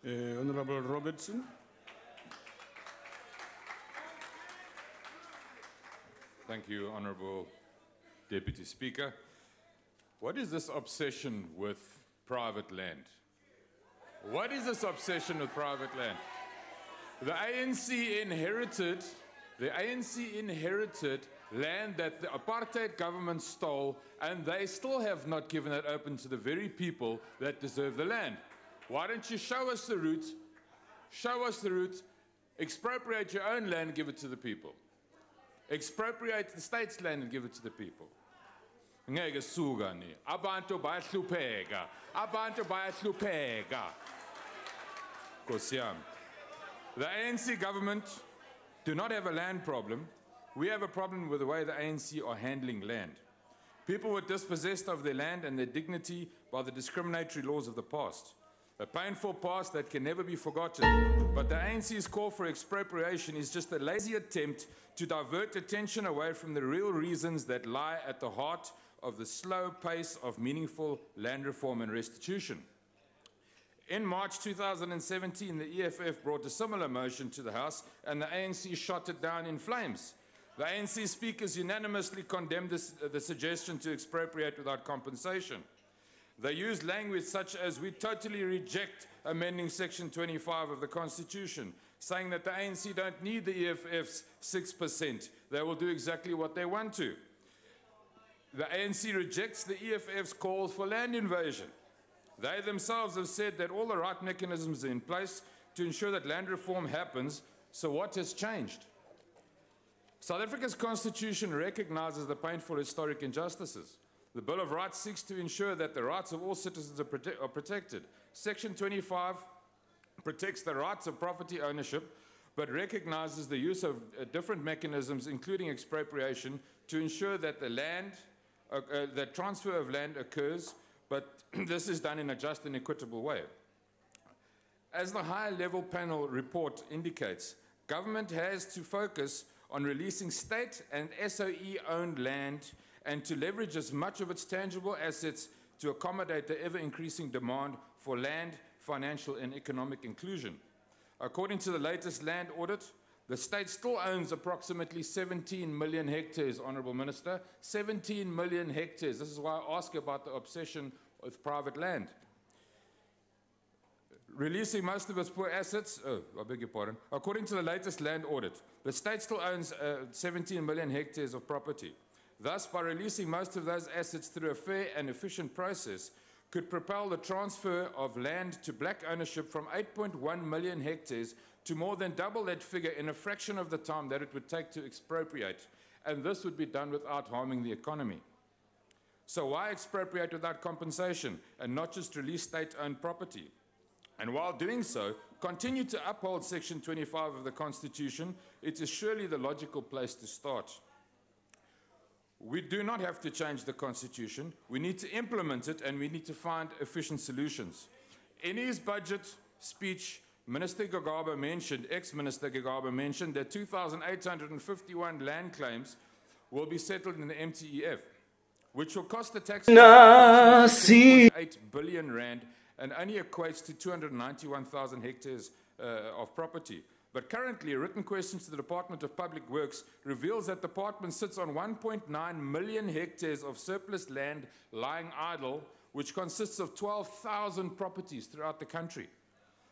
Honorable Robertson. Thank you, Honourable Deputy Speaker. What is this obsession with private land? What is this obsession with private land? The ANC inherited land that the apartheid government stole, and they still have not given it open to the very people that deserve the land. Why don't you show us the route? Show us the route. Expropriate your own land, give it to the people. Expropriate the state's land and give it to the people. Ngeke suka ni. Abantu bayahlupheka. Abantu bayahlupheka. Nkosi yami. The ANC government do not have a land problem. We have a problem with the way the ANC are handling land. People were dispossessed of their land and their dignity by the discriminatory laws of the past. A painful past that can never be forgotten. But the ANC's call for expropriation is just a lazy attempt to divert attention away from the real reasons that lie at the heart of the slow pace of meaningful land reform and restitution. In March 2017, the EFF brought a similar motion to the House, and the ANC shot it down in flames. The ANC speakers unanimously condemned the suggestion to expropriate without compensation. They used language such as, "We totally reject amending Section 25 of the Constitution," saying that the ANC don't need the EFF's 6%. They will do exactly what they want to. The ANC rejects the EFF's calls for land invasion. They themselves have said that all the right mechanisms are in place to ensure that land reform happens. So what has changed? South Africa's Constitution recognizes the painful historic injustices. The Bill of Rights seeks to ensure that the rights of all citizens are protected. Section 25 protects the rights of property ownership, but recognizes the use of different mechanisms, including expropriation, to ensure that the transfer of land occurs, but this is done in a just and equitable way. As the high-level panel report indicates, government has to focus on releasing state and SOE-owned land and to leverage as much of its tangible assets to accommodate the ever-increasing demand for land, financial and economic inclusion. According to the latest land audit, the state still owns approximately 17 million hectares, Honourable Minister. 17 million hectares. This is why I ask about the obsession with private land. Releasing most of its poor assets, I beg your pardon. According to the latest land audit, the state still owns 17 million hectares of property. Thus, by releasing most of those assets through a fair and efficient process, could propel the transfer of land to black ownership from 8.1 million hectares to more than double that figure in a fraction of the time that it would take to expropriate. And this would be done without harming the economy. So why expropriate without compensation and not just release state-owned property? And while doing so, continue to uphold Section 25 of the Constitution. It is surely the logical place to start. We do not have to change the Constitution. We need to implement it, and we need to find efficient solutions. In his budget speech, Minister Gagaba mentioned, ex-Minister Gagaba mentioned that 2,851 land claims will be settled in the MTEF, which will cost the taxpayer 8 billion rand and only equates to 291,000 hectares of property. But currently, a written question to the Department of Public Works reveals that the department sits on 1.9 million hectares of surplus land lying idle, which consists of 12,000 properties throughout the country.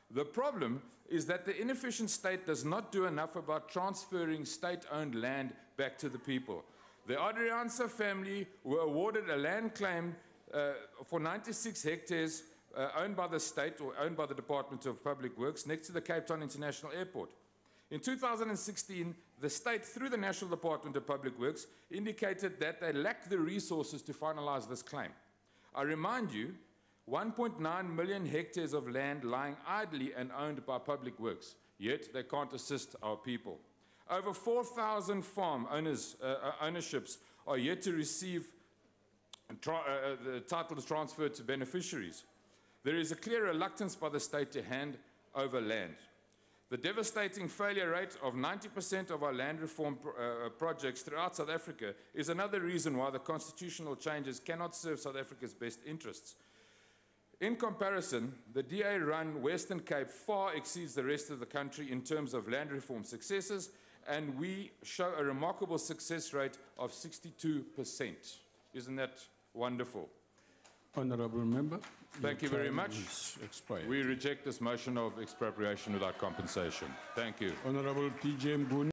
The problem is that the inefficient state does not do enough about transferring state-owned land back to the people. The Adriansa family were awarded a land claim for 96 hectares owned by the state or owned by the Department of Public Works next to the Cape Town International Airport. In 2016, the state, through the National Department of Public Works, indicated that they lacked the resources to finalize this claim. I remind you, 1.9 million hectares of land lying idly and owned by Public Works, yet they can't assist our people. Over 4,000 farm ownerships are yet to receive the titles transferred to beneficiaries. There is a clear reluctance by the state to hand over land. The devastating failure rate of 90% of our land reform projects throughout South Africa is another reason why the constitutional changes cannot serve South Africa's best interests. In comparison, the DA-run Western Cape far exceeds the rest of the country in terms of land reform successes, and we show a remarkable success rate of 62%. Isn't that wonderful? Honourable Member. Thank you very much. Expired. We reject this motion of expropriation without compensation. Thank you. Honourable P.J. Mbuni.